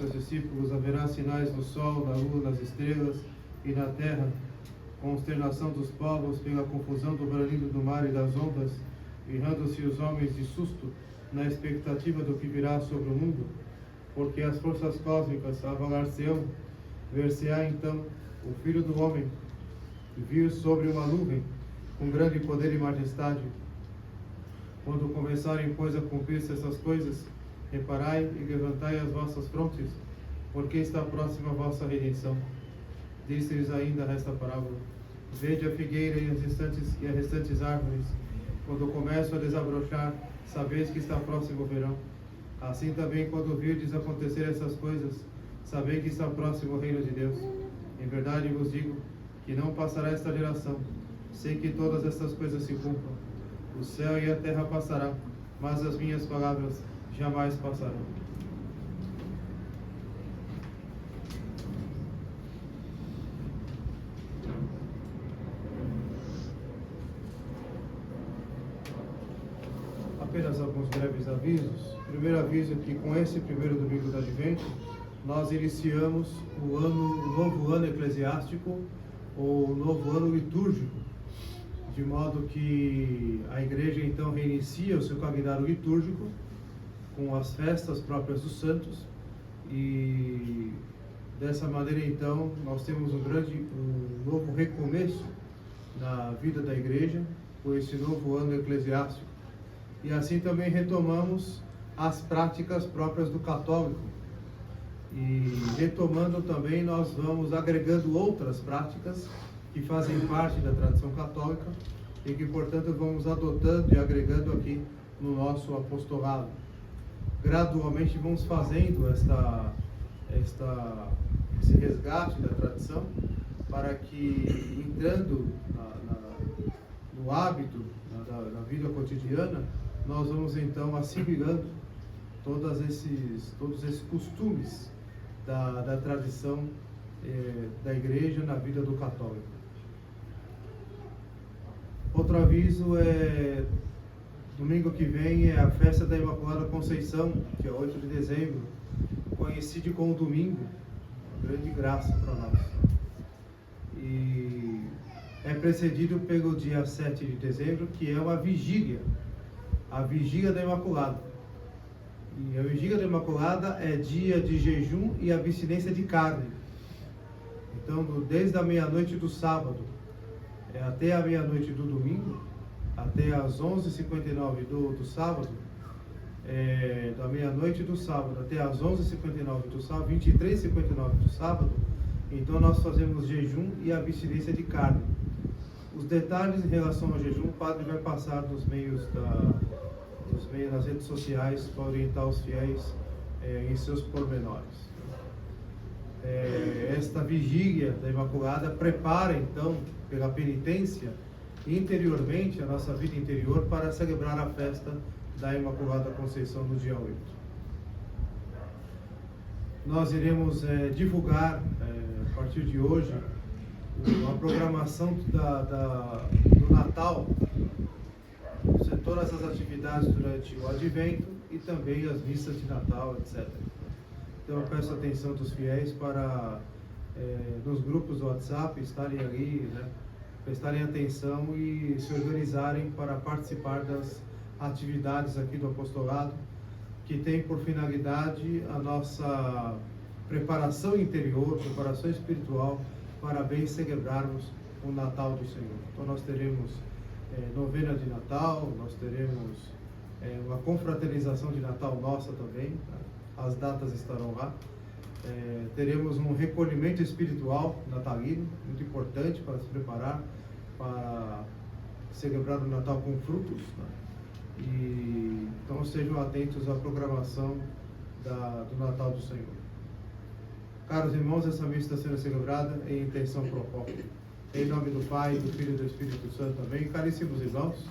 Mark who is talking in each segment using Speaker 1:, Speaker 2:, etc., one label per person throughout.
Speaker 1: Os discípulos: haverá sinais no sol, na lua, nas estrelas e na terra, consternação dos povos pela confusão do bramido do mar e das ondas, errando-se os homens de susto na expectativa do que virá sobre o mundo, porque as forças cósmicas avalar-se-ão, ver-se-á então o Filho do Homem vir sobre uma nuvem com grande poder e majestade. Quando começarem, pois, a cumprir-se essas coisas, reparai e levantai as vossas frontes, porque está próxima a vossa redenção. Disse-lhes ainda esta parábola: vede a figueira e as restantes árvores, quando começam a desabrochar, sabeis que está próximo o verão. Assim também, quando virdes acontecer essas coisas, sabei que está próximo o reino de Deus. Em verdade vos digo que não passará esta geração, sem que todas estas coisas se cumpram. O céu e a terra passará, mas as minhas palavras jamais passarão. Apenas alguns breves avisos. Primeiro aviso é que com esse primeiro domingo do Advento, nós iniciamos o novo ano eclesiástico, ou o novo ano litúrgico, de modo que a igreja então reinicia o seu calendário litúrgico com as festas próprias dos santos, e dessa maneira então nós temos um novo recomeço na vida da igreja com esse novo ano eclesiástico. E assim também retomamos as práticas próprias do católico. E retomando também, nós vamos agregando outras práticas que fazem parte da tradição católica e que, portanto, vamos adotando e agregando aqui no nosso apostolado. Gradualmente vamos fazendo esse resgate da tradição, para que, entrando no hábito da vida cotidiana, nós vamos então assimilando todos esses costumes da tradição da igreja na vida do católico. Outro aviso é: domingo que vem é a festa da Imaculada Conceição, que é 8 de dezembro, coincide com o domingo, uma grande graça para nós. E é precedido pelo dia 7 de dezembro, que é uma vigília, a Vigília da Imaculada. E a Vigília da Imaculada é dia de jejum e abstinência de carne. Então, desde a meia-noite do sábado até a meia-noite do domingo, até as 11h59 do sábado, da meia-noite do sábado até as 11h59 do sábado, 23h59 do sábado, então nós fazemos jejum e abstinência de carne. Os detalhes em relação ao jejum, o padre vai passar nos meios nas redes sociais para orientar os fiéis em seus pormenores. Esta vigília da Imaculada prepara então, pela penitência, interiormente a nossa vida interior para celebrar a festa da Imaculada Conceição no dia 8. Nós iremos divulgar a partir de hoje a programação do Natal, todas as atividades durante o Advento e também as missas de Natal, etc. Então eu peço a atenção dos fiéis para, nos grupos do WhatsApp, estarem ali, prestarem atenção e se organizarem para participar das atividades aqui do apostolado, que tem por finalidade a nossa preparação interior, preparação espiritual, para bem celebrarmos o Natal do Senhor. Então nós teremos novena de Natal, nós teremos uma confraternização de Natal nossa também, tá? As datas estarão lá. Teremos um recolhimento espiritual natalino, muito importante para se preparar para celebrar o Natal com frutos, né? E então sejam atentos à programação do Natal do Senhor. Caros irmãos, essa missa está sendo celebrada em intenção propópria. Em nome do Pai, do Filho e do Espírito Santo também. Caríssimos irmãos,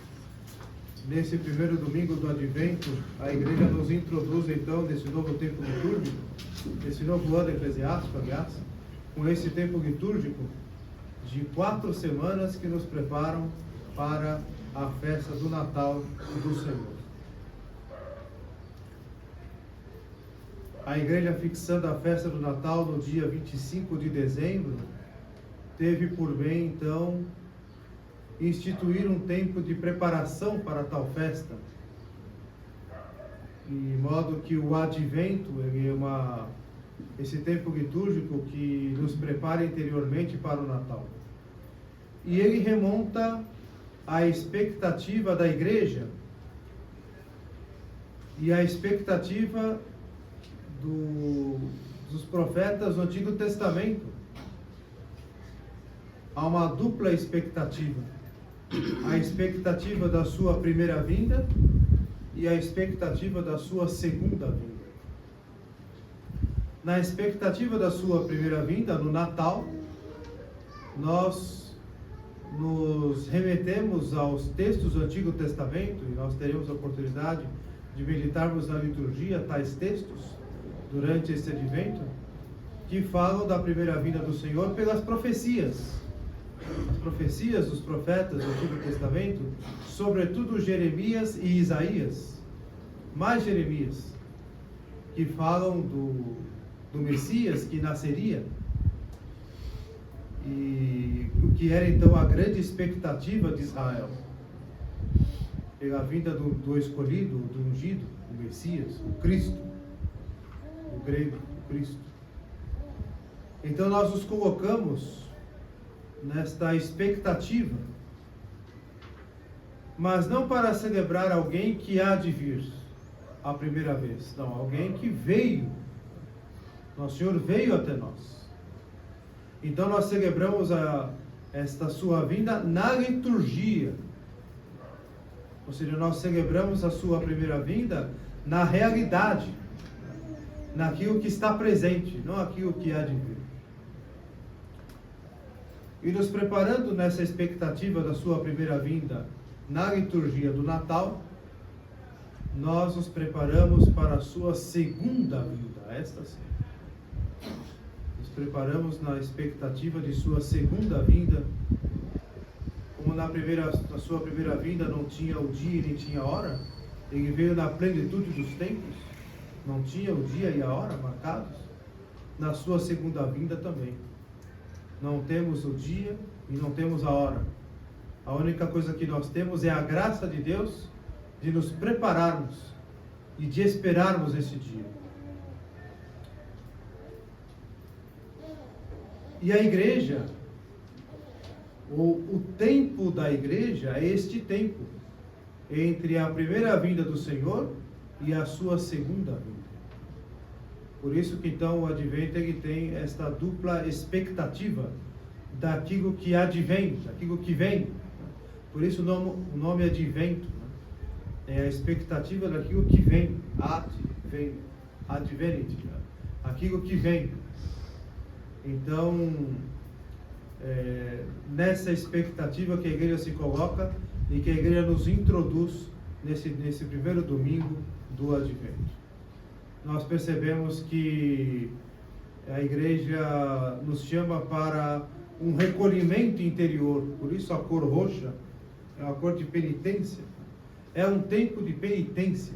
Speaker 1: nesse primeiro domingo do Advento, a Igreja nos introduz então nesse novo tempo litúrgico, esse novo ano eclesiástico, aliás, com esse tempo litúrgico de 4 semanas que nos preparam para a festa do Natal do Senhor. a igreja fixando a festa do Natal no dia 25 de dezembro, teve por bem, então, instituir um tempo de preparação para tal festa, de modo que o advento ele é esse tempo litúrgico que nos prepara interiormente para o Natal. E ele remonta à expectativa da igreja e à expectativa dos profetas do Antigo Testamento. Há uma dupla expectativa: a expectativa da sua primeira vinda e a expectativa da sua segunda vinda. Na expectativa da sua primeira vinda, no Natal, nós nos remetemos aos textos do Antigo Testamento, e nós teremos a oportunidade de meditarmos na liturgia tais textos durante este advento, que falam da primeira vinda do Senhor pelas profecias. As profecias dos profetas do Antigo Testamento, sobretudo Jeremias e Isaías, mais Jeremias, que falam do Messias que nasceria, e o que era então a grande expectativa de Israel, pela vinda do escolhido, do ungido, o Messias, o Cristo, o grego, o Cristo. Então nós nos colocamos nesta expectativa, mas não para celebrar alguém que há de vir a primeira vez, não, alguém que veio. Nosso Senhor veio até nós. Então nós celebramos esta sua vinda na liturgia. Ou seja, nós celebramos a sua primeira vinda na realidade, naquilo que está presente, não aquilo que há de vir. E nos preparando nessa expectativa da sua primeira vinda na liturgia do Natal, nós nos preparamos para a sua segunda vinda, esta sim. Nos preparamos na expectativa de sua segunda vinda. Como na sua primeira vinda não tinha o dia e nem tinha a hora, ele veio na plenitude dos tempos, não tinha o dia e a hora marcados. Na sua segunda vinda também não temos o dia e não temos a hora. A única coisa que nós temos é a graça de Deus de nos prepararmos e de esperarmos esse dia. E a igreja, o tempo da igreja é este tempo entre a primeira vinda do Senhor e a sua segunda vinda. Por isso que então o advento ele tem esta dupla expectativa daquilo que advém, daquilo que vem. Por isso o nome advento, é a expectativa daquilo que vem, advenit, aquilo que vem. Então, nessa expectativa que a igreja se coloca e que a igreja nos introduz nesse primeiro domingo do advento. Nós percebemos que a igreja nos chama para um recolhimento interior, por isso a cor roxa é uma cor de penitência, é um tempo de penitência,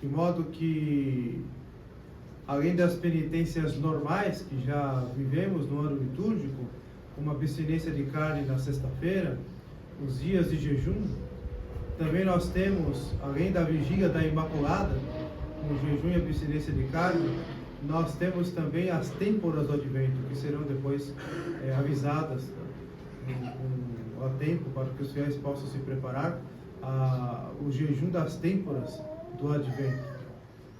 Speaker 1: de modo que, além das penitências normais que já vivemos no ano litúrgico, como a abstinência de carne na sexta-feira, os dias de jejum, também nós temos, além da vigília da Imaculada, com jejum e abstinência de carne, nós temos também as têmporas do advento, que serão depois avisadas a tempo para que os fiéis possam se preparar o jejum das têmporas do advento.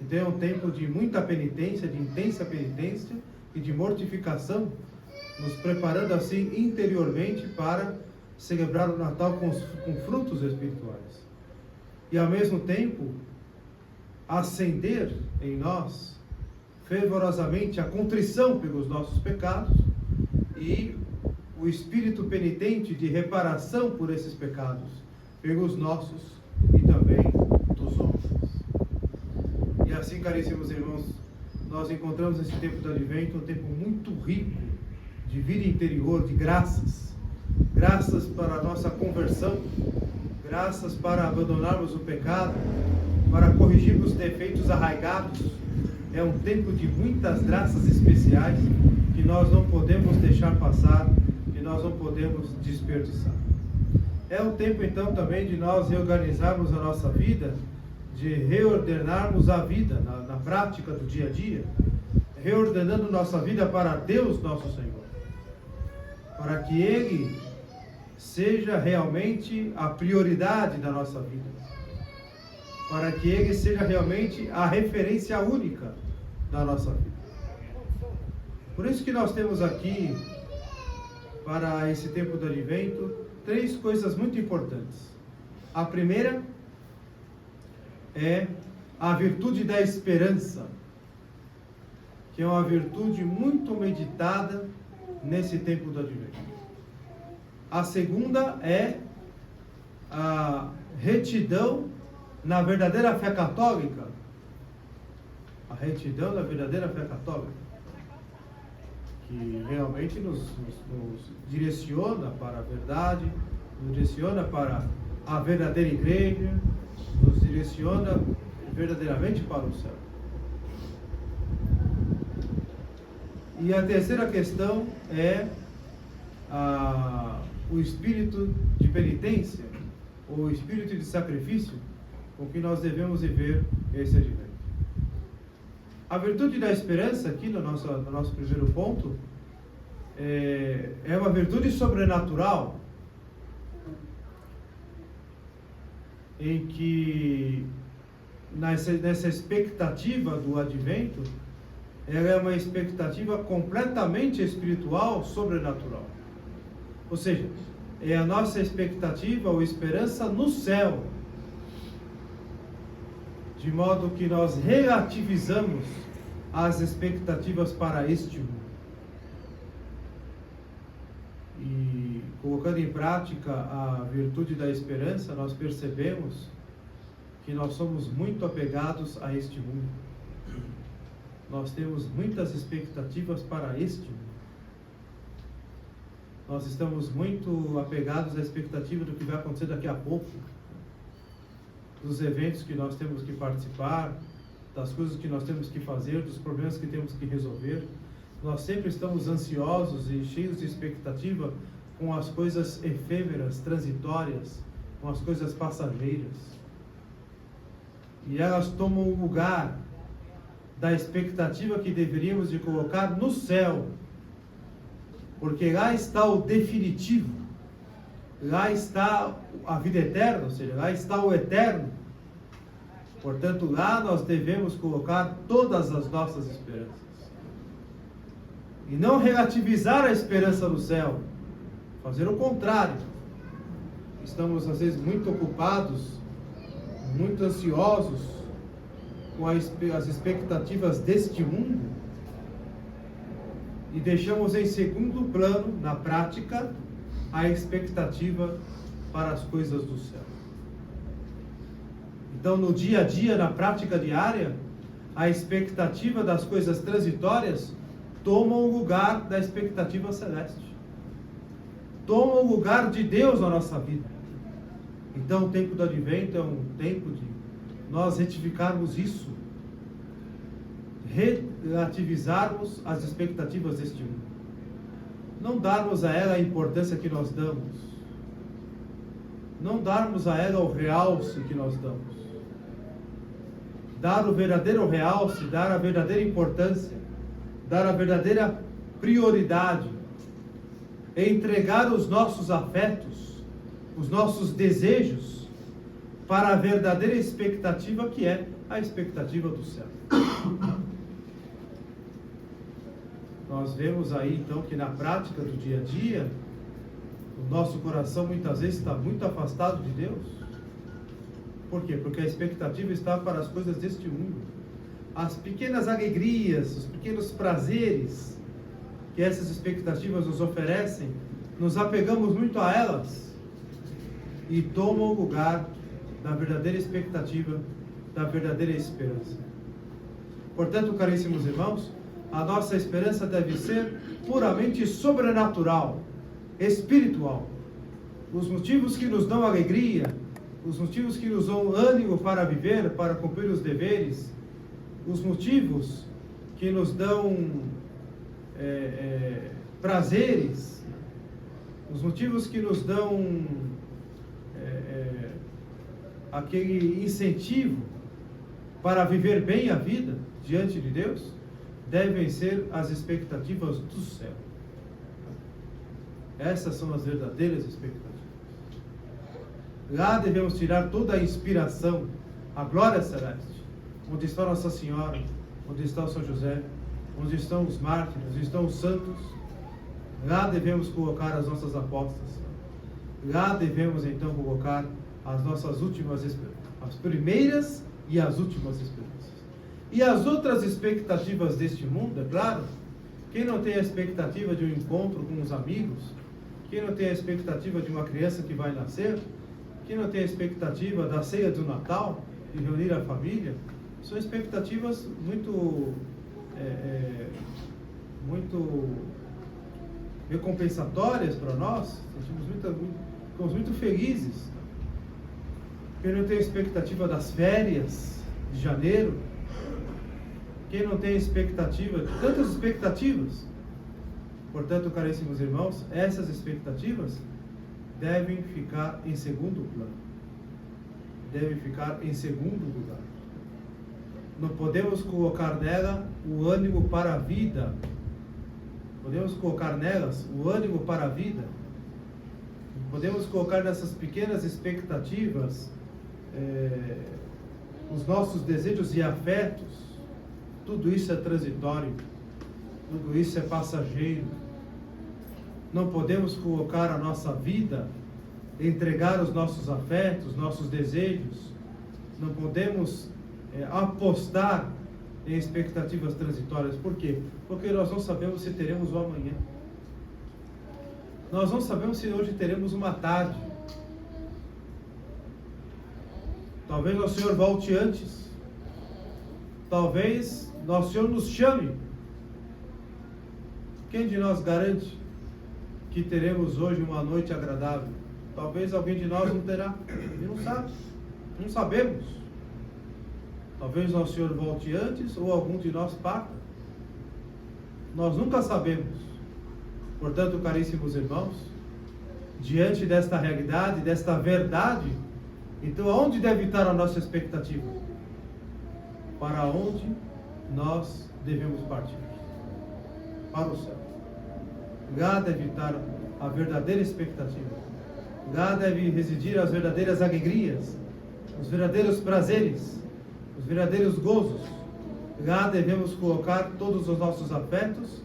Speaker 1: Então é um tempo de muita penitência, de intensa penitência e de mortificação, nos preparando assim interiormente para celebrar o Natal com frutos espirituais. E ao mesmo tempo, acender em nós fervorosamente a contrição pelos nossos pecados e o espírito penitente de reparação por esses pecados, pelos nossos e também dos homens. E assim, caríssimos irmãos, nós encontramos nesse tempo do advento um tempo muito rico de vida interior, de graças para a nossa conversão, graças para abandonarmos o pecado para corrigirmos defeitos arraigados. É um tempo de muitas graças especiais que nós não podemos deixar passar, que nós não podemos desperdiçar. É um tempo então também de nós reorganizarmos a nossa vida, de reordenarmos a vida na prática do dia a dia, reordenando nossa vida para Deus nosso Senhor, para que Ele seja realmente a prioridade da nossa vida, para que Ele seja realmente a referência única da nossa vida. Por isso que nós temos aqui, para esse tempo do Advento, 3 coisas muito importantes. A primeira é a virtude da esperança, que é uma virtude muito meditada nesse tempo do Advento. A segunda é a retidão na verdadeira fé católica. A retidão na verdadeira fé católica, que realmente nos direciona para a verdade, nos direciona para a verdadeira igreja, nos direciona verdadeiramente para o céu. E a terceira questão é o espírito de penitência, ou o espírito de sacrifício, com que nós devemos viver esse advento. A virtude da esperança, aqui no nosso primeiro ponto, é uma virtude sobrenatural, em que nessa expectativa do advento, ela é uma expectativa completamente espiritual, sobrenatural. Ou seja, é a nossa expectativa ou esperança no céu, de modo que nós relativizamos as expectativas para este mundo. E colocando em prática a virtude da esperança, nós percebemos que nós somos muito apegados a este mundo. Nós temos muitas expectativas para este mundo. Nós estamos muito apegados à expectativa do que vai acontecer daqui a pouco, dos eventos que nós temos que participar, das coisas que nós temos que fazer, dos problemas que temos que resolver. Nós sempre estamos ansiosos e cheios de expectativa com as coisas efêmeras, transitórias, com as coisas passageiras. E elas tomam o lugar da expectativa que deveríamos de colocar no céu, porque lá está o definitivo, lá está a vida eterna, ou seja, lá está o eterno. Portanto, lá nós devemos colocar todas as nossas esperanças. E não relativizar a esperança no céu, fazer o contrário. Estamos às vezes muito ocupados, muito ansiosos com as expectativas deste mundo e deixamos em segundo plano, na prática, a expectativa para as coisas do céu. Então, no dia a dia, na prática diária, a expectativa das coisas transitórias toma o lugar da expectativa celeste. Toma o lugar de Deus na nossa vida. Então, o tempo do Advento é um tempo de nós retificarmos isso, relativizarmos as expectativas deste mundo. Não darmos a ela a importância que nós damos. Não darmos a ela o realce que nós damos. Dar o verdadeiro realce, dar a verdadeira importância, dar a verdadeira prioridade, entregar os nossos afetos, os nossos desejos para a verdadeira expectativa, que é a expectativa do céu. Nós vemos aí então que na prática do dia a dia, o nosso coração muitas vezes está muito afastado de Deus. Por quê? Porque a expectativa está para as coisas deste mundo. As pequenas alegrias, os pequenos prazeres que essas expectativas nos oferecem, nos apegamos muito a elas e tomam o lugar da verdadeira expectativa, da verdadeira esperança. Portanto, caríssimos irmãos, a nossa esperança deve ser puramente sobrenatural, espiritual. Os motivos que nos dão alegria, os motivos que nos dão ânimo para viver, para cumprir os deveres, os motivos que nos dão prazeres, os motivos que nos dão aquele incentivo para viver bem a vida diante de Deus, devem ser as expectativas do céu. Essas são as verdadeiras expectativas. Lá devemos tirar toda a inspiração, a glória celeste, onde está Nossa Senhora, onde está o São José, onde estão os mártires, onde estão os santos. Lá devemos colocar as nossas apostas. Lá devemos então colocar as nossas últimas esperanças, as primeiras e as últimas esperanças. E as outras expectativas deste mundo, é claro, quem não tem a expectativa de um encontro com os amigos, quem não tem a expectativa de uma criança que vai nascer, quem não tem a expectativa da ceia do Natal, de reunir a família, são expectativas muito recompensatórias para nós, ficamos muito felizes. Quem não tem a expectativa das férias de janeiro, quem não tem a expectativa, tantas expectativas. Portanto, caríssimos irmãos, essas expectativas devem ficar em segundo plano. Devem ficar em segundo lugar. Não podemos colocar nela o ânimo para a vida. Podemos colocar nelas o ânimo para a vida. Podemos colocar nessas pequenas expectativas os nossos desejos e afetos. Tudo isso é transitório. Tudo isso é passageiro. Não podemos colocar a nossa vida, entregar os nossos afetos, nossos desejos. Não podemos apostar em expectativas transitórias. Por quê? Porque nós não sabemos se teremos o amanhã. Nós não sabemos se hoje teremos uma tarde. Talvez o Senhor volte antes. Talvez nosso Senhor nos chame. Quem de nós garante que teremos hoje uma noite agradável? Talvez alguém de nós não terá. E não sabe. Não sabemos. Talvez nosso Senhor volte antes ou algum de nós parta. Nós nunca sabemos. Portanto, caríssimos irmãos, diante desta realidade, desta verdade, então aonde deve estar a nossa expectativa? Para onde nós devemos partir? Para o céu. Lá deve estar a verdadeira expectativa. Lá deve residir as verdadeiras alegrias, os verdadeiros prazeres, os verdadeiros gozos. Lá devemos colocar todos os nossos afetos.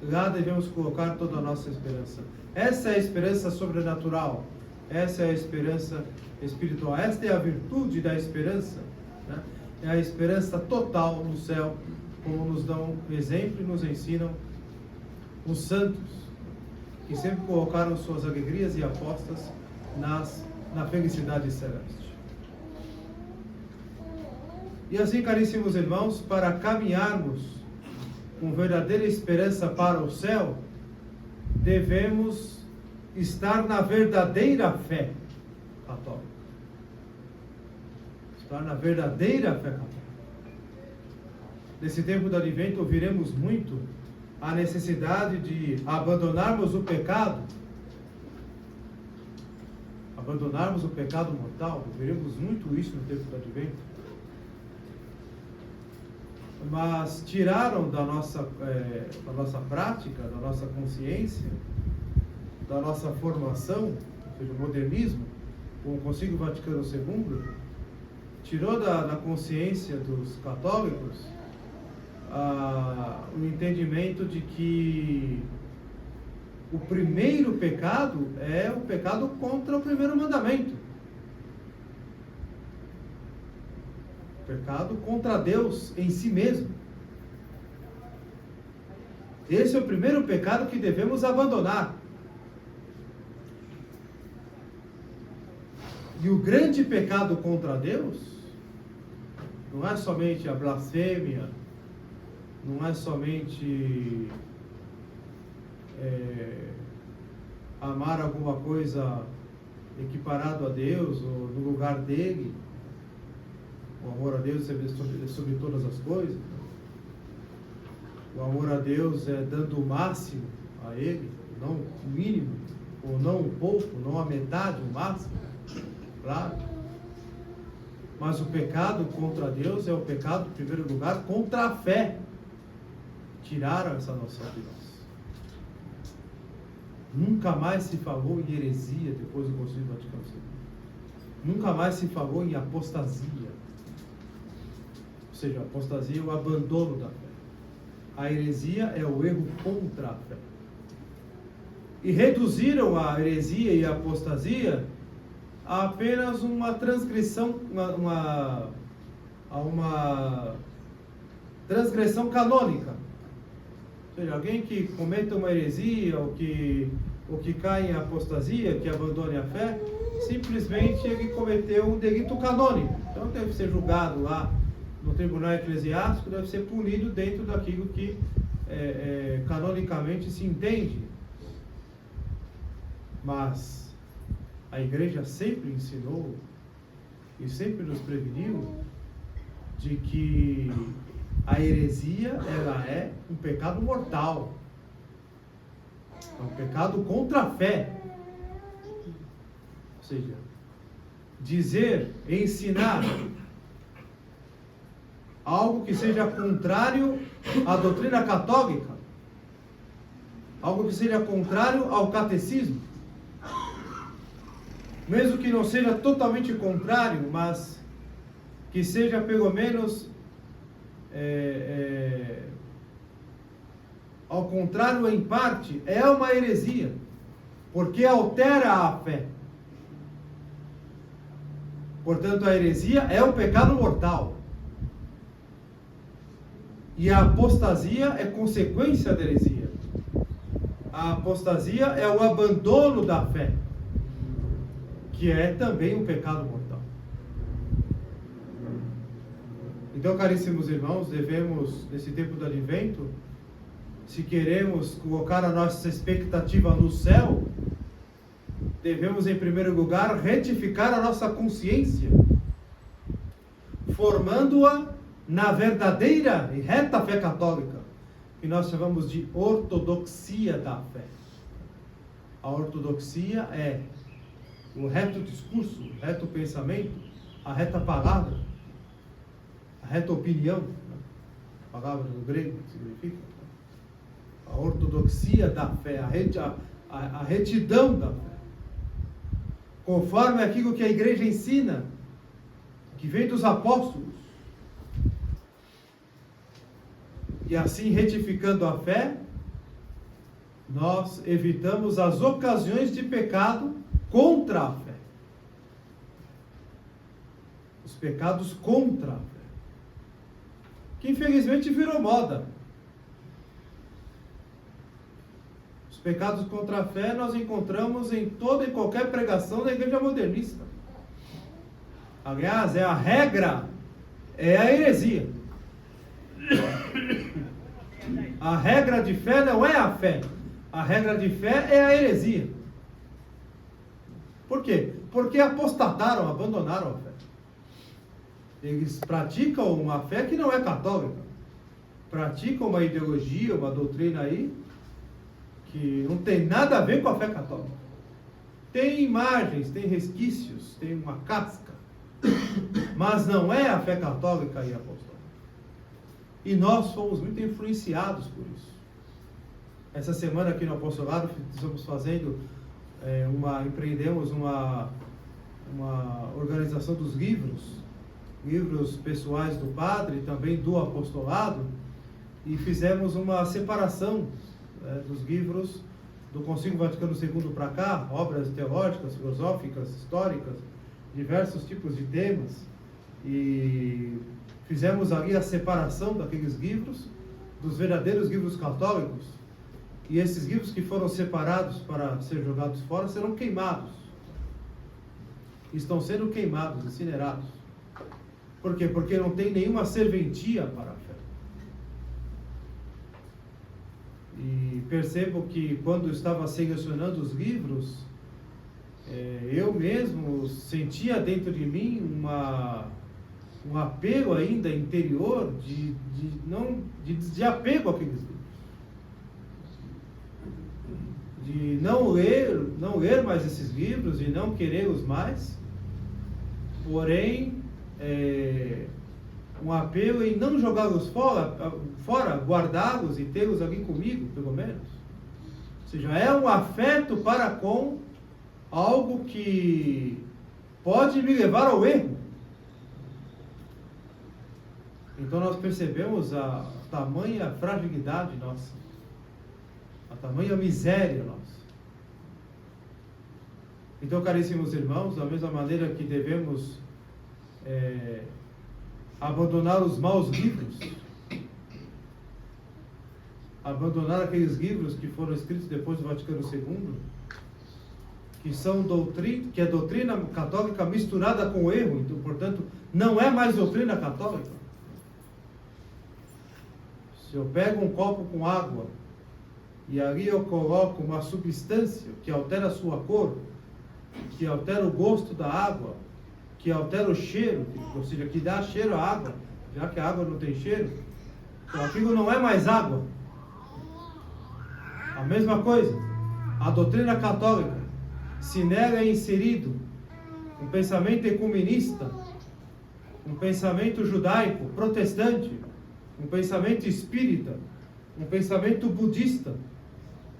Speaker 1: Lá devemos colocar toda a nossa esperança. Essa é a esperança sobrenatural. Essa é a esperança espiritual. Esta é a virtude da esperança, né? É a esperança total no céu, como nos dão exemplo e nos ensinam os santos, que sempre colocaram suas alegrias e apostas na felicidade celeste. E assim, caríssimos irmãos, para caminharmos com verdadeira esperança para o céu, devemos estar na verdadeira fé católica. Estar na verdadeira fé católica. Nesse tempo do advento, ouviremos muito a necessidade de abandonarmos o pecado. Abandonarmos o pecado mortal. Ouviremos muito isso no tempo do advento. Mas tiraram da nossa prática, da nossa consciência, da nossa formação, ou seja, o modernismo, com o Concílio Vaticano II, tirou da consciência dos católicos o entendimento de que o primeiro pecado é o pecado contra o primeiro mandamento. Pecado contra Deus em si mesmo. Esse é o primeiro pecado que devemos abandonar. E o grande pecado contra Deus não é somente a blasfêmia, não é somente amar alguma coisa equiparado a Deus, ou no lugar dele. O amor a Deus é sobre todas as coisas. O amor a Deus é dando o máximo a Ele, não o mínimo, ou não o pouco, não a metade, o máximo. Claro. Mas o pecado contra Deus é o pecado, em primeiro lugar, contra a fé. Tiraram essa noção de nós. Nunca mais se falou em heresia depois do Concílio Vaticano II. Nunca mais se falou em apostasia. Ou seja, a apostasia é o abandono da fé. A heresia é o erro contra a fé. E reduziram a heresia e a apostasia a apenas uma transgressão, uma transgressão canônica. Ou seja, alguém que cometa uma heresia ou que cai em apostasia, que abandone a fé, simplesmente ele cometeu um delito canônico. Então deve ser julgado lá no tribunal eclesiástico, deve ser punido dentro daquilo que canonicamente se entende. Mas a igreja sempre ensinou e sempre nos preveniu de que a heresia, ela é um pecado mortal. É um pecado contra a fé. Ou seja, dizer, ensinar algo que seja contrário à doutrina católica, algo que seja contrário ao catecismo, mesmo que não seja totalmente contrário, mas que seja pelo menos ao contrário em parte, é uma heresia, porque altera a fé. Portanto, a heresia é um pecado mortal. E a apostasia é consequência da heresia. A apostasia é o abandono da fé, que é também um pecado mortal. Então, caríssimos irmãos, devemos, nesse tempo do advento, se queremos colocar a nossa expectativa no céu, devemos, em primeiro lugar, retificar a nossa consciência, formando-a na verdadeira e reta fé católica, que nós chamamos de ortodoxia da fé. A ortodoxia é o reto discurso, o reto pensamento, a reta palavra, a reta opinião, a palavra no grego que significa a ortodoxia da fé, a retidão da fé, conforme aquilo que a igreja ensina, que vem dos apóstolos. E assim, retificando a fé, nós evitamos as ocasiões de pecado contra a fé. Os pecados contra a fé, que infelizmente virou moda. Os pecados contra a fé nós encontramos em toda e qualquer pregação da igreja modernista. Aliás, a regra é a heresia. A regra de fé não é a fé. A regra de fé é a heresia. Por quê? Porque apostataram, abandonaram a fé. Eles praticam uma fé que não é católica. Praticam uma ideologia, uma doutrina aí, que não tem nada a ver com a fé católica. Tem imagens, tem resquícios, tem uma casca. Mas não é a fé católica e apostólica. E nós fomos muito influenciados por isso. Essa semana aqui no apostolado estamos fazendo empreendemos uma organização dos livros pessoais do padre, também do apostolado, e fizemos uma separação dos livros do Concílio Vaticano II para cá, obras teológicas, filosóficas, históricas, diversos tipos de temas, e fizemos ali a separação daqueles livros dos verdadeiros livros católicos, e esses livros que foram separados para ser jogados fora serão queimados. Estão sendo queimados, incinerados. Por quê? Porque não tem nenhuma serventia para a fé. E percebo que quando estava selecionando os livros, eu mesmo sentia dentro de mim um apelo ainda interior de apego àqueles livros. De não ler mais esses livros e não querê-los mais, porém, um apelo em não jogá-los fora, guardá-los e tê-los ali comigo, pelo menos. Ou seja, é um afeto para com algo que pode me levar ao erro. Então nós percebemos a tamanha fragilidade nossa, a tamanha miséria nossa. Então, caríssimos irmãos, da mesma maneira que devemos abandonar os maus livros, abandonar aqueles livros que foram escritos depois do Vaticano II, que é doutrina católica misturada com erro, então, portanto, não é mais doutrina católica. Se eu pego um copo com água e ali eu coloco uma substância que altera a sua cor, que altera o gosto da água, que altera o cheiro, ou seja, que dá cheiro à água, já que a água não tem cheiro, então aquilo não é mais água. A mesma coisa, a doutrina católica, se nela é inserido um pensamento ecumenista, um pensamento judaico, protestante, um pensamento espírita, um pensamento budista,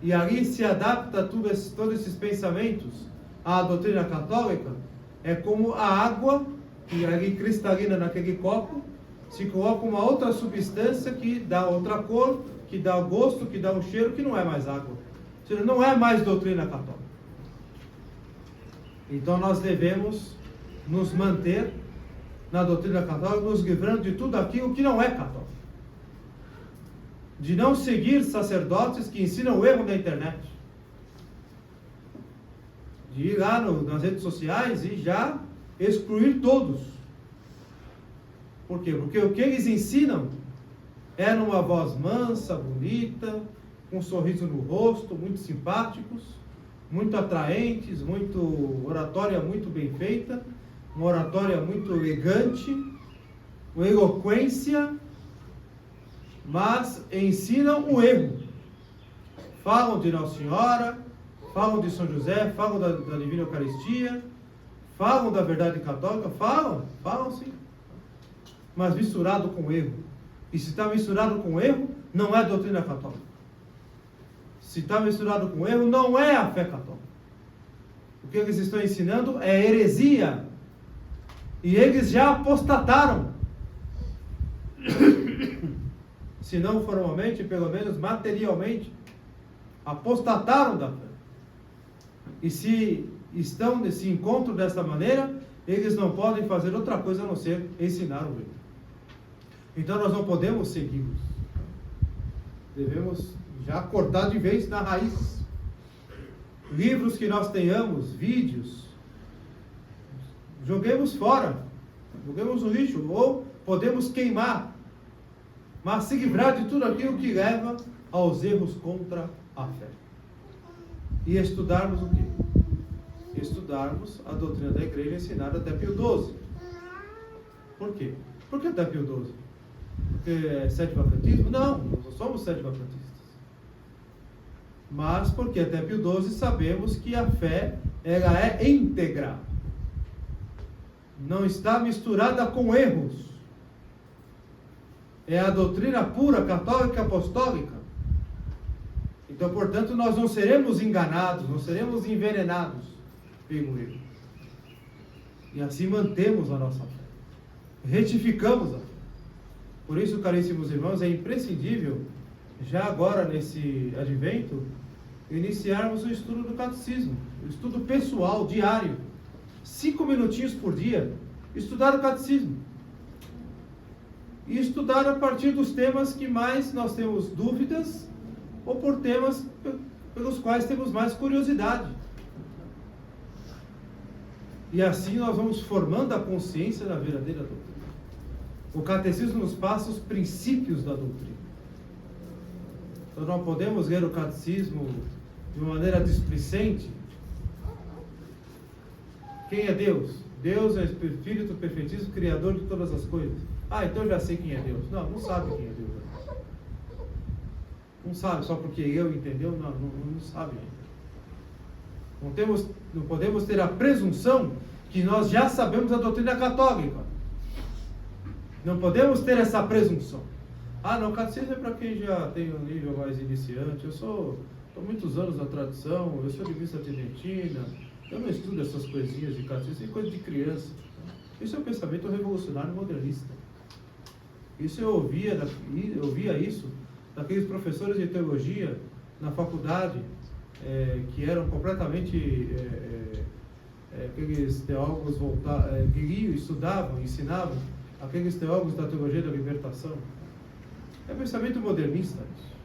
Speaker 1: e ali se adapta todos esses pensamentos à doutrina católica, é como a água, que ali cristalina naquele copo, se coloca uma outra substância que dá outra cor, que dá o gosto, que dá um cheiro, que não é mais água. Ou seja, não é mais doutrina católica. Então nós devemos nos manter na doutrina católica, nos livrando de tudo aquilo que não é católico. De não seguir sacerdotes que ensinam o erro na internet. De ir lá nas redes sociais e já excluir todos. Por quê? Porque o que eles ensinam é numa voz mansa, bonita, com um sorriso no rosto, muito simpáticos, muito atraentes, oratória muito bem feita, uma oratória muito elegante, uma eloquência, mas ensinam o erro. Falam de Nossa Senhora, falam de São José, falam da Divina Eucaristia, falam da verdade católica, falam sim, mas misturado com erro. E se está misturado com erro, não é doutrina católica. Se está misturado com erro, não é a fé católica. O que eles estão ensinando é heresia. E eles já apostataram. Se não formalmente, pelo menos materialmente, apostataram da fé. E se estão nesse encontro dessa maneira, eles não podem fazer outra coisa a não ser ensinar o erro. Então nós não podemos segui-los. Devemos já cortar de vez na raiz. Livros que nós tenhamos, vídeos, joguemos fora, joguemos no lixo, ou podemos queimar, mas se livrar de tudo aquilo que leva aos erros contra a fé. E estudarmos o quê? Estudarmos a doutrina da igreja ensinada até Pio XII. Por quê? Por que até Pio XII? Porque é sétimo vacantismo? Não, nós não somos sétimo vacantistas. Mas porque até Pio XII sabemos que a fé, ela é íntegra. Não está misturada com erros. É a doutrina pura, católica, apostólica. Então, portanto, nós não seremos enganados, não seremos envenenados pelo erro. E assim mantemos a nossa fé. Retificamos a fé. Por isso, caríssimos irmãos, é imprescindível, já agora nesse advento, iniciarmos o estudo do catecismo, o estudo pessoal, diário, 5 minutinhos por dia, estudar o catecismo. E estudar a partir dos temas que mais nós temos dúvidas, ou por temas pelos quais temos mais curiosidade. E assim nós vamos formando a consciência da verdadeira doutrina. O catecismo nos passa os princípios da doutrina. Então não podemos ler o catecismo de uma maneira displicente, Quem é Deus? Deus é Espírito perfeitíssimo, Criador de todas as coisas. Então eu já sei quem é Deus. Não sabe quem é Deus. Não sabe, só porque eu entendeu? Não sabe ainda. Não podemos ter a presunção que nós já sabemos a doutrina católica. Não podemos ter essa presunção. Não, catecismo é para quem já tem um nível mais iniciante. Eu estou muitos anos na tradição, eu sou de missa tridentina, eu não estudo essas coisinhas de catecismo, é coisa de criança. Isso é um pensamento revolucionário modernista. Isso eu ouvia isso daqueles professores de teologia na faculdade, que eram completamente aqueles teólogos que liam, estudavam, ensinavam aqueles teólogos da teologia da libertação. É pensamento modernista isso.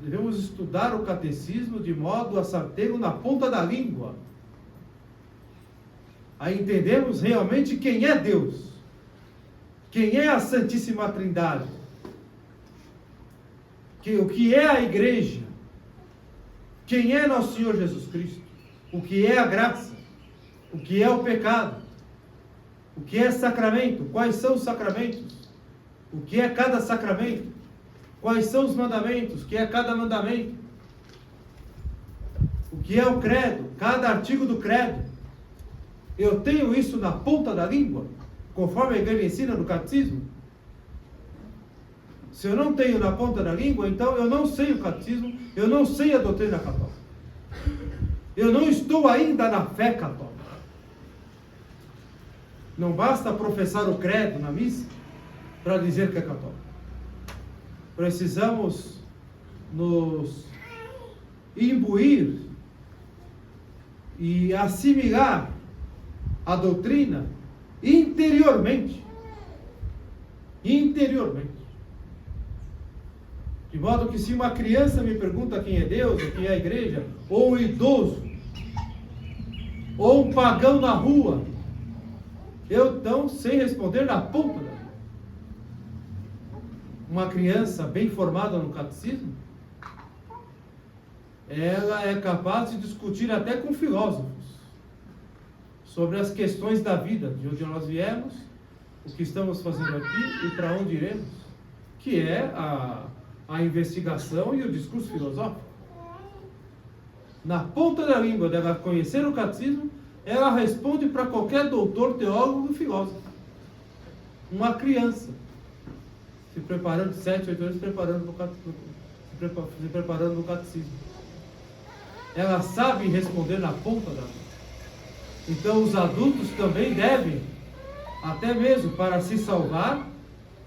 Speaker 1: Devemos estudar o catecismo de modo a tê-lo na ponta da língua. Aí entendemos realmente quem é Deus, quem é a Santíssima Trindade, o que é a igreja, quem é nosso Senhor Jesus Cristo, o que é a graça, o que é o pecado, o que é sacramento, quais são os sacramentos, o que é cada sacramento, quais são os mandamentos, o que é cada mandamento, o que é o credo, cada artigo do credo. Eu tenho isso na ponta da língua, conforme a igreja ensina no catecismo? Se eu não tenho na ponta da língua, então eu não sei o catecismo, eu não sei a doutrina católica. Eu não estou ainda na fé católica. Não basta professar o credo na missa para dizer que é católico. Precisamos nos imbuir e assimilar a doutrina interiormente. De modo que se uma criança me pergunta quem é Deus, ou quem é a igreja, ou um idoso, ou um pagão na rua, eu então sei responder na ponta da língua. Uma criança bem formada no catecismo, ela é capaz de discutir até com filósofos sobre as questões da vida, de onde nós viemos, o que estamos fazendo aqui e para onde iremos, que é a investigação e o discurso filosófico. Na ponta da língua dela conhecer o catecismo, ela responde para qualquer doutor, teólogo, filósofo. Uma criança se preparando, 7, 8 anos, se preparando no catecismo. Ela sabe responder na ponta da língua. Então os adultos também devem, até mesmo para se salvar,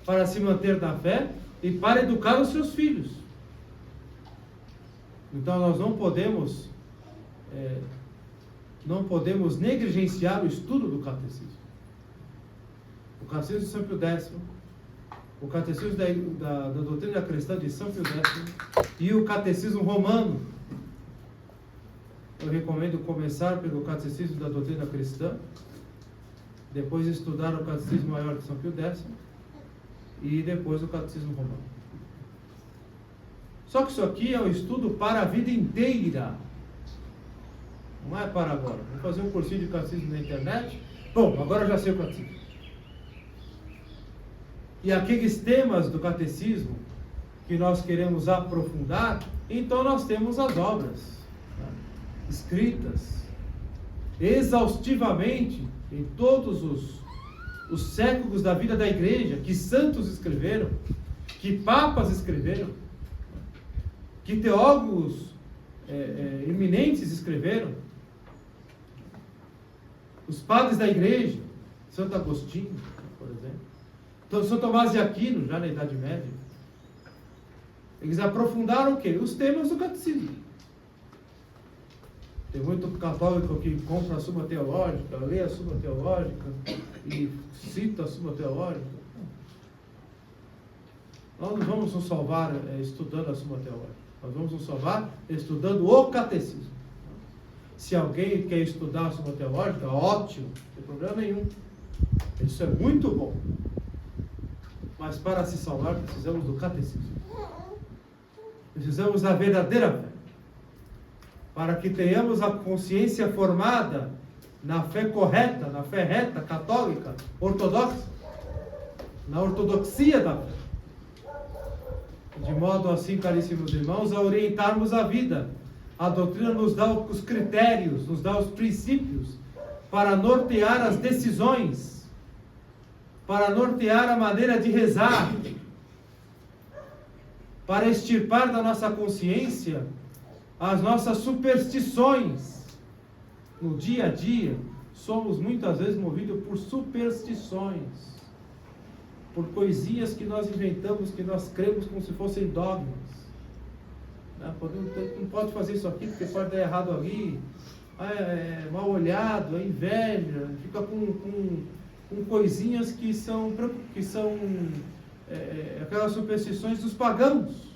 Speaker 1: para se manter na fé e para educar os seus filhos. Então nós não podemos negligenciar o estudo do catecismo. O catecismo de São Pio X, o catecismo da doutrina cristã de São Pio X e o catecismo romano. Eu recomendo começar pelo catecismo da doutrina cristã, depois estudar o catecismo maior de São Pio X e depois o catecismo romano. Só que isso aqui é um estudo para a vida inteira. Não é para agora. Vou fazer um cursinho de catecismo na internet. Bom, agora eu já sei o catecismo. E aqueles temas do catecismo que nós queremos aprofundar, então nós temos as obras escritas exaustivamente em todos os séculos da vida da igreja, que santos escreveram, que papas escreveram, que teólogos eminentes escreveram, os padres da igreja, Santo Agostinho, por exemplo, então, São Tomás de Aquino, já na Idade Média, eles aprofundaram o quê? Os temas do catecismo. Tem muito católico que compra a Suma Teológica, lê a Suma Teológica e cita a Suma Teológica. Nós não vamos nos salvar estudando a Suma Teológica. Nós vamos nos salvar estudando o catecismo. Se alguém quer estudar a Suma Teológica, ótimo, não tem problema nenhum. Isso é muito bom. Mas para se salvar, precisamos do catecismo. Precisamos da verdadeira fé. Para que tenhamos a consciência formada na fé correta, na fé reta, católica, ortodoxa, na ortodoxia da fé. De modo assim, caríssimos irmãos, a orientarmos a vida. A doutrina nos dá os critérios, nos dá os princípios para nortear as decisões, para nortear a maneira de rezar, para extirpar da nossa consciência as nossas superstições. No dia a dia, somos muitas vezes movidos por superstições, por coisinhas que nós inventamos, que nós cremos como se fossem dogmas. Não pode fazer isso aqui porque pode dar errado ali, é mal olhado, é inveja, fica com coisinhas que são aquelas superstições dos pagãos,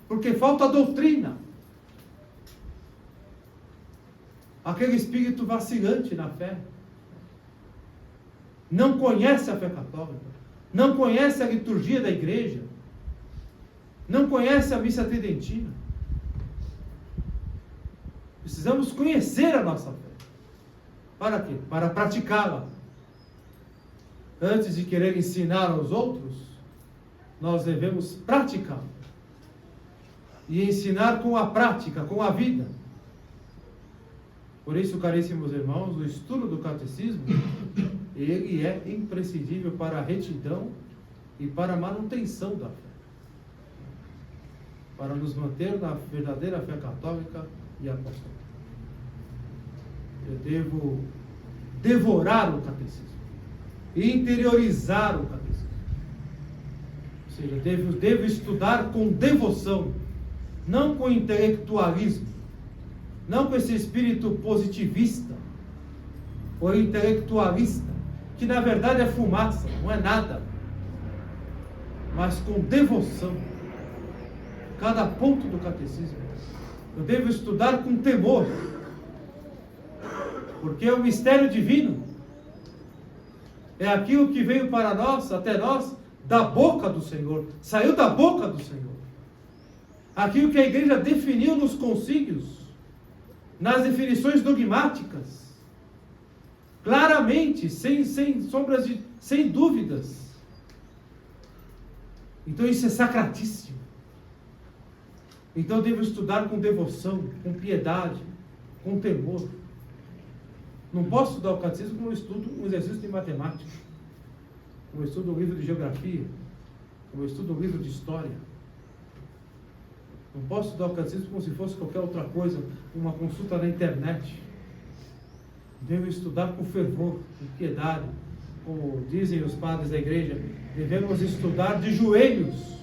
Speaker 1: porque falta doutrina. Aquele espírito vacilante na fé não conhece a fé católica, não conhece a liturgia da igreja, não conhece a missa tridentina. Precisamos conhecer a nossa fé. Para quê? Para praticá-la. Antes de querer ensinar aos outros, nós devemos praticá-la. E ensinar com a prática, com a vida. Por isso, caríssimos irmãos, o estudo do catecismo, ele é imprescindível para a retidão e para a manutenção da fé. Para nos manter na verdadeira fé católica e apostólica. Eu devo devorar o catecismo e interiorizar o catecismo. Ou seja, devo estudar com devoção, não com intelectualismo, não com esse espírito positivista ou intelectualista, que na verdade é fumaça, não é nada, mas com devoção. Cada ponto do catecismo eu devo estudar com temor, porque o mistério divino é aquilo que veio para nós, até nós, da boca do Senhor, saiu da boca do Senhor. Aquilo que a igreja definiu nos concílios, nas definições dogmáticas, claramente, sem sombras sem dúvidas. Então isso é sacratíssimo. Então eu devo estudar com devoção, com piedade, com temor. Não posso estudar o catecismo como eu estudo um exercício de matemática, como eu estudo um livro de geografia, como eu estudo um livro de história. Não posso estudar o catecismo como se fosse qualquer outra coisa, uma consulta na internet. Devo estudar com fervor, com piedade, como dizem os padres da igreja, devemos estudar de joelhos,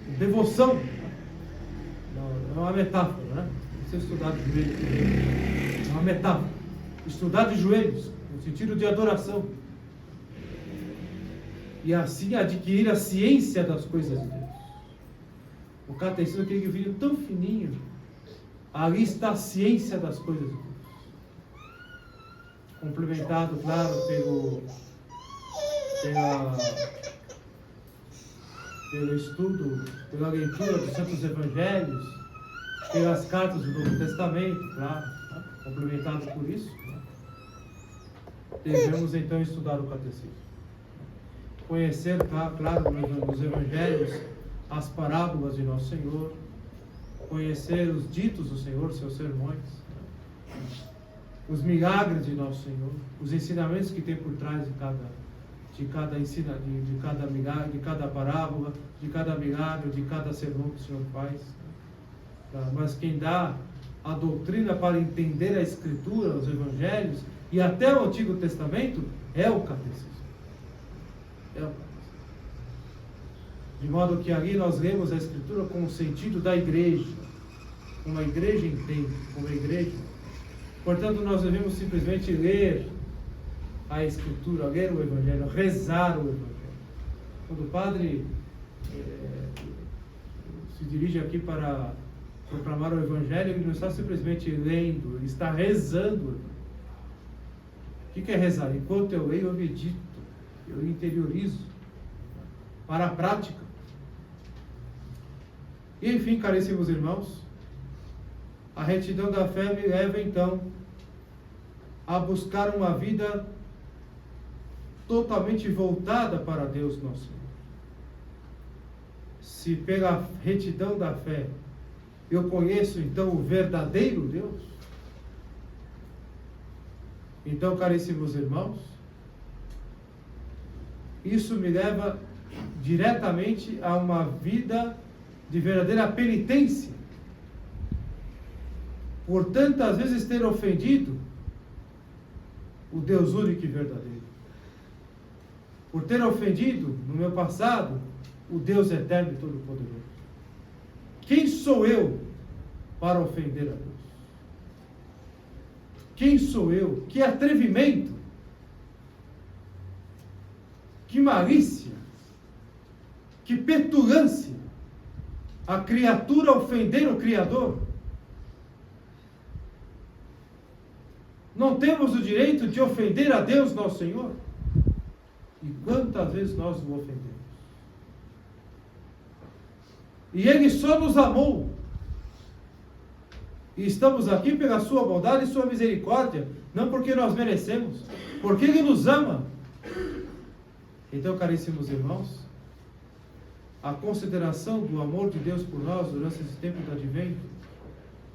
Speaker 1: com devoção. Não, é uma metáfora, né? Não precisa estudar de joelhos, é uma metáfora. Estudar de joelhos, no sentido de adoração. E assim adquirir a ciência das coisas de Deus. O catecismo é aquele livrinho tão fininho, ali está a ciência das coisas de Deus. Complementado, claro, pelo estudo, pela leitura dos Santos Evangelhos, pelas cartas do Novo Testamento, claro, né? Complementado por isso, né? Devemos então estudar o catecismo. Conhecer, claro, nos Evangelhos, as parábolas de Nosso Senhor, conhecer os ditos do Senhor, seus sermões, né? Os milagres de Nosso Senhor, os ensinamentos que tem por trás de cada milagre, de cada parábola, de cada milagre, de cada sermão que o Senhor faz. Tá? Mas quem dá a doutrina para entender a Escritura, os Evangelhos e até o Antigo Testamento é o catecismo. É o catecismo. De modo que ali nós lemos a Escritura com o sentido da igreja, como a igreja entende, como a igreja. Portanto, nós devemos simplesmente ler a Escritura, ler o Evangelho, rezar o Evangelho. Quando o padre se dirige aqui para proclamar o Evangelho, ele não está simplesmente lendo, ele está rezando. O que é rezar? Enquanto eu leio, eu medito, eu interiorizo para a prática. E enfim, caríssimos irmãos, A retidão da fé me leva então a buscar uma vida totalmente voltada para Deus nosso Senhor. Se pela retidão da fé eu conheço então o verdadeiro Deus, então, caríssimos irmãos, isso me leva diretamente a uma vida de verdadeira penitência, por tantas vezes ter ofendido o Deus único e verdadeiro, por ter ofendido no meu passado o Deus eterno e todo-poderoso. Quem sou eu para ofender a Deus? Quem sou eu? Que atrevimento! Que malícia! Que petulância! A criatura ofender o Criador. Não temos o direito de ofender a Deus, nosso Senhor? E quantas vezes nós o ofendemos? E Ele só nos amou. E estamos aqui pela sua bondade e sua misericórdia, não porque nós merecemos, porque Ele nos ama. Então, caríssimos irmãos, a consideração do amor de Deus por nós durante esse tempo do advento,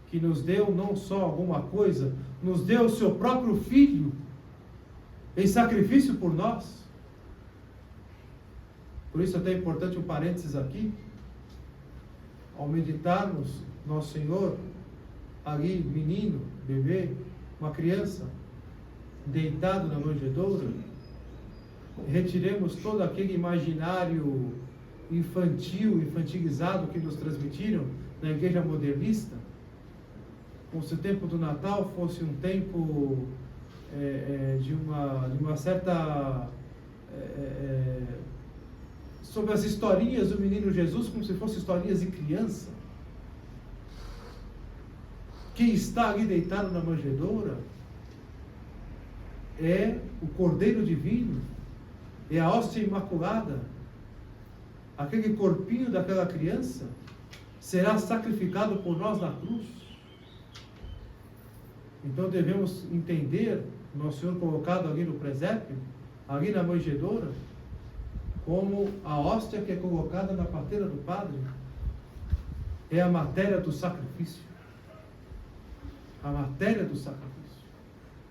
Speaker 1: que nos deu não só alguma coisa, nos deu o seu próprio Filho em sacrifício por nós. Por isso até é importante um parênteses aqui, ao meditarmos nosso Senhor, ali, menino, bebê, uma criança, deitado na manjedoura, retiremos todo aquele imaginário infantil, infantilizado que nos transmitiram na igreja modernista, como se o tempo do Natal fosse um tempo de uma certa... sobre as historinhas do menino Jesus, como se fossem historinhas de criança. Quem está ali deitado na manjedoura é o Cordeiro Divino, é a hóstia imaculada. Aquele corpinho daquela criança será sacrificado por nós na cruz. Então devemos entender Nosso Senhor colocado ali no presépio, ali na manjedoura, como a hóstia que é colocada na parteira do Padre é a matéria do sacrifício. A matéria do sacrifício.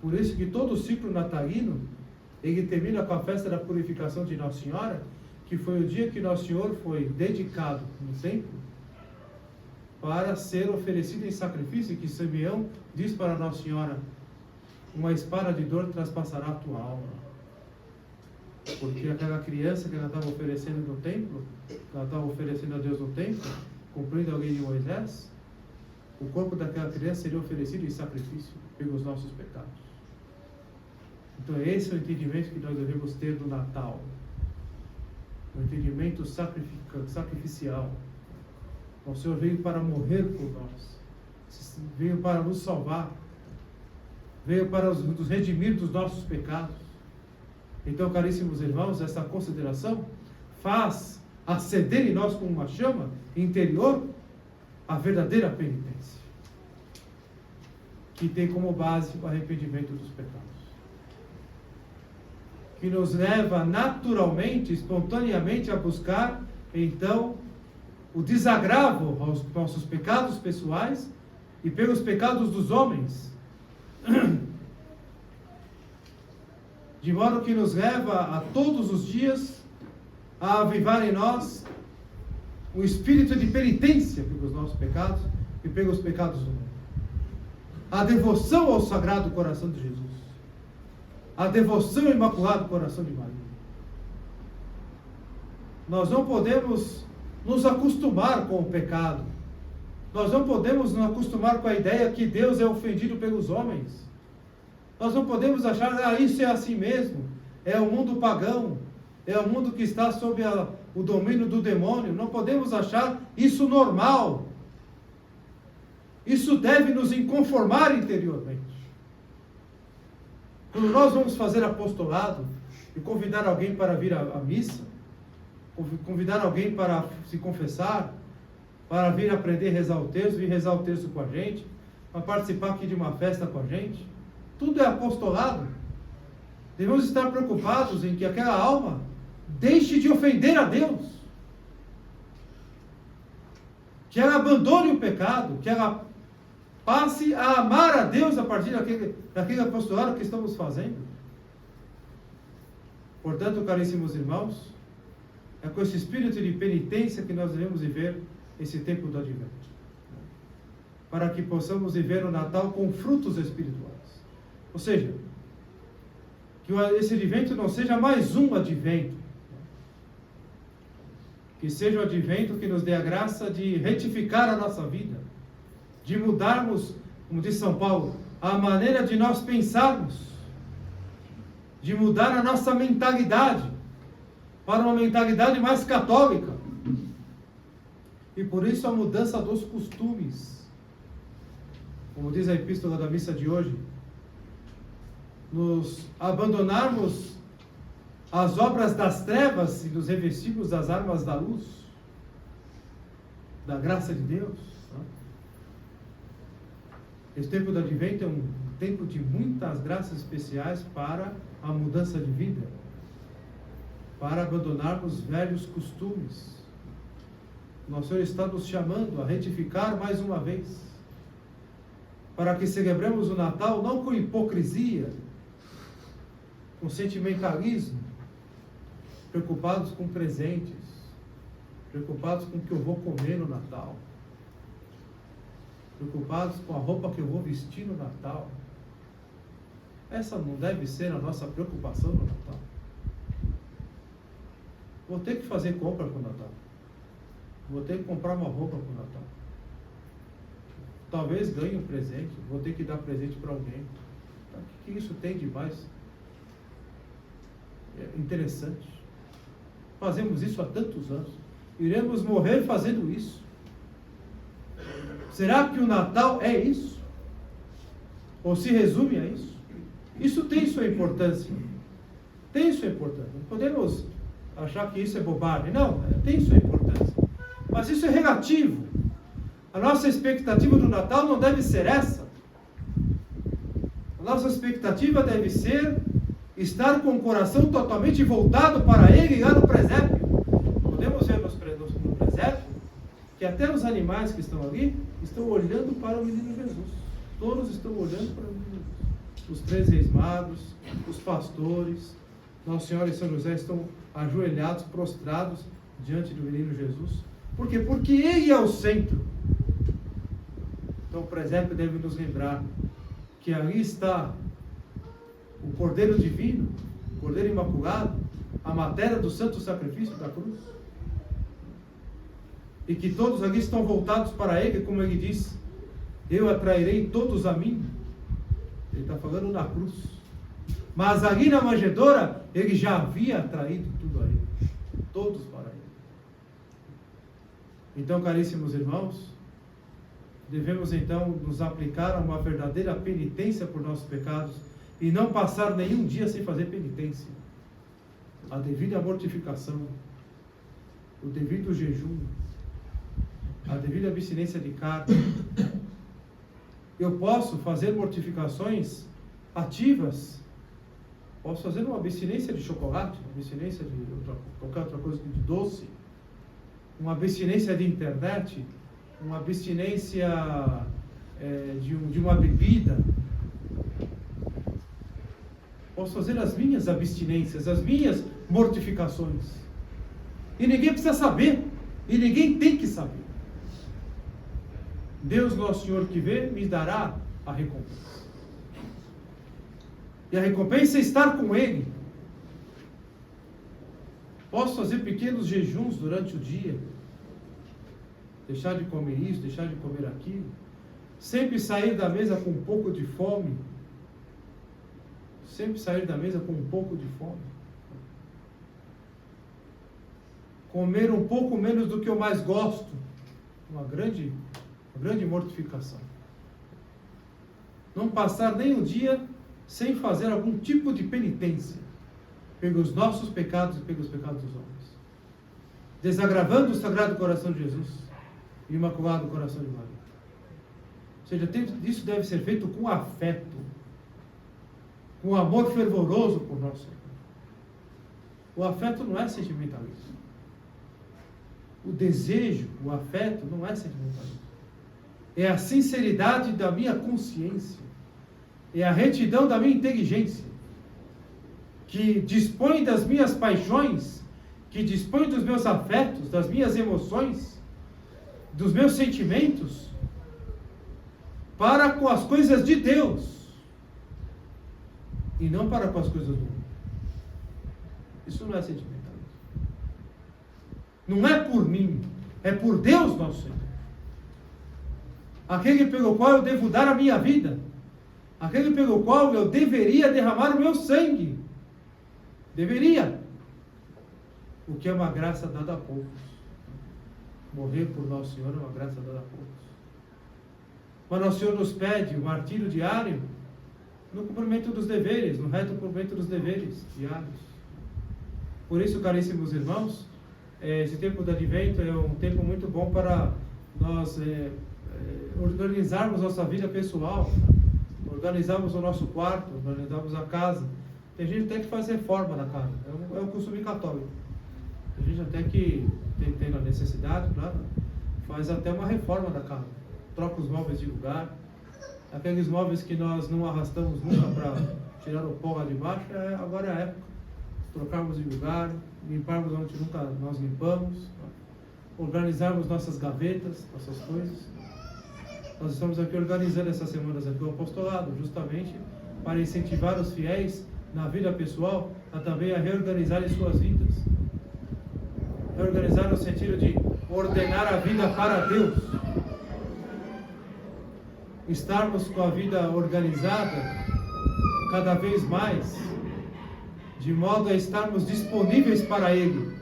Speaker 1: Por isso que todo o ciclo natalino, ele termina com a festa da purificação de Nossa Senhora, que foi o dia que Nosso Senhor foi dedicado no templo para ser oferecido em sacrifício, que Simeão diz para Nossa Senhora: uma espada de dor traspassará a tua alma. Porque aquela criança que ela estava oferecendo no templo, que ela estava oferecendo a Deus no templo, cumprindo a lei de Moisés, o corpo daquela criança seria oferecido em sacrifício pelos nossos pecados. Então esse é o entendimento que nós devemos ter do Natal. O entendimento sacrificial. O Senhor veio para morrer por nós. Veio para nos salvar. Veio para nos redimir dos nossos pecados. Então, caríssimos irmãos, essa consideração faz acender em nós como uma chama interior a verdadeira penitência, que tem como base o arrependimento dos pecados, que nos leva naturalmente, espontaneamente a buscar, então, o desagravo aos nossos pecados pessoais e pelos pecados dos homens, de modo que nos leva a todos os dias a avivar em nós o espírito de penitência pelos nossos pecados e pelos pecados do mundo. A devoção ao Sagrado Coração de Jesus. A devoção ao Imaculado Coração de Maria. Nós não podemos nos acostumar com o pecado. Nós não podemos nos acostumar com a ideia que Deus é ofendido pelos homens. Nós não podemos achar, isso é assim mesmo. É o mundo pagão. É o mundo que está sob o domínio do demônio. Não podemos achar isso normal. Isso deve nos inconformar interiormente. Quando nós vamos fazer apostolado e convidar alguém para vir à missa, convidar alguém para se confessar, para vir aprender a rezar o terço, vir rezar o terço com a gente, para participar aqui de uma festa com a gente. Tudo é apostolado. Devemos estar preocupados em que aquela alma deixe de ofender a Deus. Que ela abandone o pecado, que ela passe a amar a Deus a partir daquele apostolado que estamos fazendo. Portanto, caríssimos irmãos, é com esse espírito de penitência que nós devemos viver esse tempo do Advento, para que possamos viver o Natal com frutos espirituais. Ou seja, que esse Advento não seja mais um Advento, que seja o Advento que nos dê a graça de retificar a nossa vida, de mudarmos, como diz São Paulo, a maneira de nós pensarmos, de mudar a nossa mentalidade para uma mentalidade mais católica. E por isso a mudança dos costumes. Como diz a epístola da missa de hoje, nos abandonarmos as obras das trevas e nos revestirmos das armas da luz, da graça de Deus. Esse tempo do Advento é um tempo de muitas graças especiais para a mudança de vida, para abandonarmos velhos costumes. Nosso Senhor está nos chamando a retificar mais uma vez, para que celebremos o Natal não com hipocrisia, com sentimentalismo, preocupados com presentes, preocupados com o que eu vou comer no Natal, preocupados com a roupa que eu vou vestir no Natal. Essa não deve ser a nossa preocupação no Natal. Vou ter que fazer compra para o Natal. Vou ter que comprar uma roupa para o Natal. Talvez ganhe um presente. Vou ter que dar presente para alguém. O que isso tem de mais interessante? Fazemos isso há tantos anos. Iremos morrer fazendo isso. Será que o Natal é isso? Ou se resume a isso? Isso tem sua importância. Tem sua importância. Não podemos achar que isso é bobagem. Não, tem sua importância. Mas isso é relativo. A nossa expectativa do Natal não deve ser essa. A nossa expectativa deve ser estar com o coração totalmente voltado para Ele lá no presépio. Podemos ver no presépio que até os animais que estão ali estão olhando para o menino Jesus. Todos estão olhando para o menino Jesus. Os 3 reis magos, os pastores, Nossa Senhora e São José estão ajoelhados, prostrados diante do menino Jesus. Por quê? Porque Ele é o centro. Então o presépio deve nos lembrar que ali está o Cordeiro Divino, o Cordeiro Imaculado, a matéria do santo sacrifício da cruz. E que todos ali estão voltados para Ele, como Ele diz, eu atrairei todos a mim. Ele está falando na cruz. Mas ali na manjedoura, Ele já havia atraído tudo a Ele. Todos para Ele. Então, caríssimos irmãos, devemos então nos aplicar a uma verdadeira penitência por nossos pecados e não passar nenhum dia sem fazer penitência. A devida mortificação, o devido jejum, a devida abstinência de carne. Eu posso fazer mortificações ativas. Posso fazer uma abstinência de chocolate, uma abstinência de qualquer outra coisa de doce, uma abstinência de internet, uma abstinência de uma bebida. Posso fazer as minhas abstinências, as minhas mortificações. E ninguém precisa saber, e ninguém tem que saber. Deus, nosso Senhor que vê, me dará a recompensa. E a recompensa é estar com Ele. Posso fazer pequenos jejuns durante o dia. Deixar de comer isso, deixar de comer aquilo. Sempre sair da mesa com um pouco de fome. Sempre sair da mesa com um pouco de fome. Comer um pouco menos do que eu mais gosto. Uma grande mortificação. Não passar nem um dia sem fazer algum tipo de penitência pelos nossos pecados e pelos pecados dos homens. Desagravando o Sagrado Coração de Jesus e o Imaculado Coração de Maria. Ou seja, isso deve ser feito com afeto, com amor fervoroso por nosso Senhor. O afeto não é sentimentalismo. O desejo, o afeto não é sentimentalismo. É a sinceridade da minha consciência. É a retidão da minha inteligência. Que dispõe das minhas paixões, que dispõe dos meus afetos, das minhas emoções, dos meus sentimentos, para com as coisas de Deus. E não para com as coisas do mundo. Isso não é sentimentalismo. Não é por mim, é por Deus nosso Senhor. Aquele pelo qual eu devo dar a minha vida. Aquele pelo qual eu deveria derramar o meu sangue. Deveria. O que é uma graça dada a poucos. Morrer por nosso Senhor é uma graça dada a poucos. Mas nosso Senhor nos pede o martírio diário no cumprimento dos deveres, no reto cumprimento dos deveres diários. Por isso, caríssimos irmãos, esse tempo do Advento é um tempo muito bom para nós organizarmos nossa vida pessoal, organizarmos o nosso quarto, organizarmos a casa. Tem gente até que faz reforma na casa, é um costume católico. Tem gente até que, tendo a necessidade, claro, faz até uma reforma da casa, troca os móveis de lugar. Aqueles móveis que nós não arrastamos nunca para tirar o pó lá de baixo, agora é a época. Trocarmos de lugar, limparmos onde nunca nós limpamos, organizarmos nossas gavetas, nossas coisas. Nós estamos aqui organizando essas semanas aqui o apostolado, justamente para incentivar os fiéis na vida pessoal a também a reorganizarem suas vidas. Reorganizar no sentido de ordenar a vida para Deus. Estarmos com a vida organizada cada vez mais, de modo a estarmos disponíveis para Ele.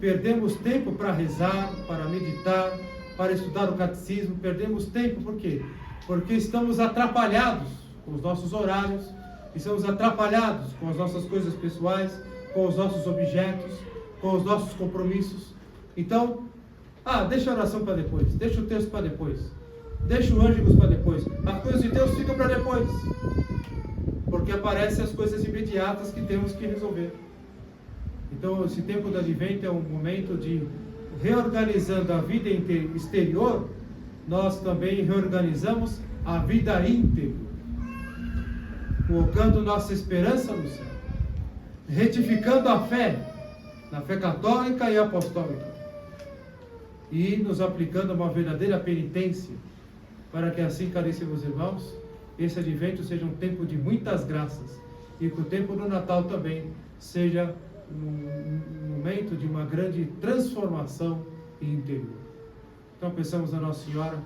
Speaker 1: Perdemos tempo para rezar, para meditar, para estudar o catecismo. Perdemos tempo, por quê? Porque estamos atrapalhados com os nossos horários, estamos atrapalhados com as nossas coisas pessoais, com os nossos objetos, com os nossos compromissos. Então, deixa a oração para depois, deixa o texto para depois, deixa o ângelus para depois, as coisas de Deus ficam para depois, porque aparecem as coisas imediatas que temos que resolver. Então, esse tempo do Advento é um momento de, reorganizando a vida exterior, nós também reorganizamos a vida íntegra, colocando nossa esperança no céu, retificando a fé, na fé católica e apostólica, e nos aplicando uma verdadeira penitência, para que assim, caríssimos irmãos, esse Advento seja um tempo de muitas graças, e que o tempo do Natal também seja um momento de uma grande transformação interior. Então pensamos na Nossa Senhora,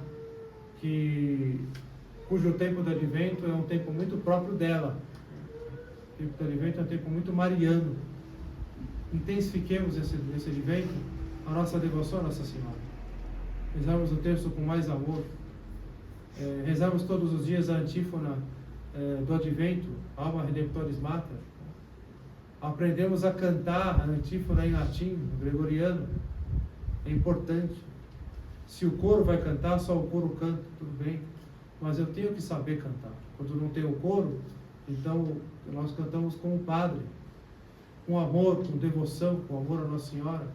Speaker 1: cujo tempo do Advento é um tempo muito próprio dela. O tempo do Advento é um tempo muito mariano. Intensifiquemos esse Advento a nossa devoção a Nossa Senhora. Rezamos o texto com mais amor. Rezamos todos os dias a antífona do Advento, Alma Redemptoris Mater. Aprendemos a cantar a antífona em latim, gregoriano. É importante. Se o coro vai cantar, só o coro canta, tudo bem. Mas eu tenho que saber cantar. Quando não tem o coro, então nós cantamos com o padre, com amor, com devoção, com amor a Nossa Senhora.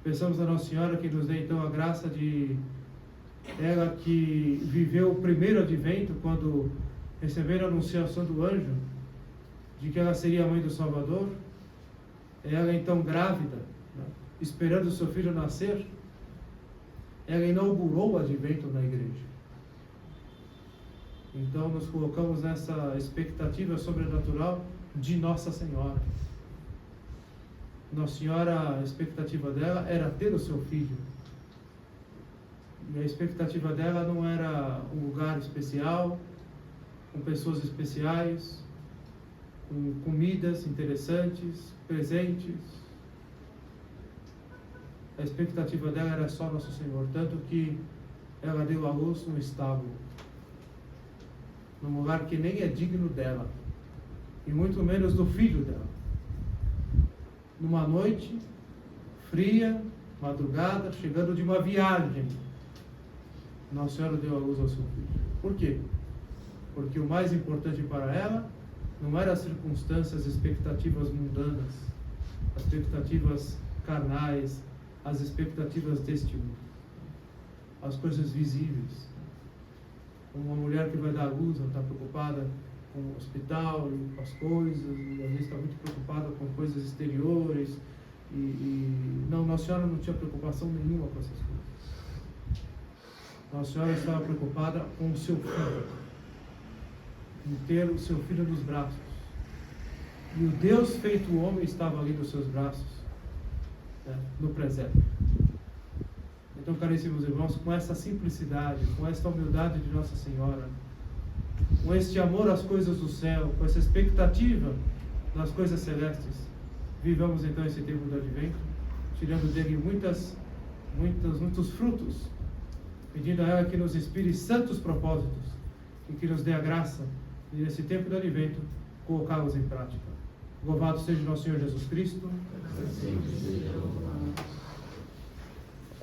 Speaker 1: Pensamos na Nossa Senhora, que nos dê então a graça de ela que viveu o primeiro Advento, quando receberam a anunciação do anjo de que ela seria a mãe do Salvador. Ela então grávida, esperando o seu filho nascer, ela inaugurou o Advento na igreja. Então nos colocamos nessa expectativa sobrenatural de Nossa Senhora. Nossa Senhora, a expectativa dela era ter o seu filho. E a expectativa dela não era um lugar especial, com pessoas especiais, com comidas interessantes, presentes. A expectativa dela era só Nosso Senhor, tanto que ela deu à luz no estábulo, num lugar que nem é digno dela, e muito menos do filho dela. Numa noite fria, madrugada, chegando de uma viagem, Nossa Senhora deu a luz ao seu filho. Por quê? Porque o mais importante para ela não eram as circunstâncias, as expectativas mundanas, as expectativas carnais, as expectativas deste mundo, as coisas visíveis. Uma mulher que vai dar à luz não está preocupada com o hospital e com as coisas, e às vezes está muito preocupada com coisas exteriores. Não, Nossa Senhora não tinha preocupação nenhuma com essas coisas. Nossa Senhora estava preocupada com o seu filho, em ter o seu filho nos braços. E o Deus feito homem estava ali nos seus braços, né, no presépio. Então, caríssimos irmãos, com essa simplicidade, com esta humildade de Nossa Senhora, com este amor às coisas do céu, com essa expectativa das coisas celestes, vivamos então esse tempo do Advento, tirando dele muitos frutos, pedindo a ela que nos inspire santos propósitos e que nos dê a graça de, nesse tempo do Advento, colocá-los em prática. Louvado seja nosso Senhor Jesus Cristo.
Speaker 2: Sempre seja.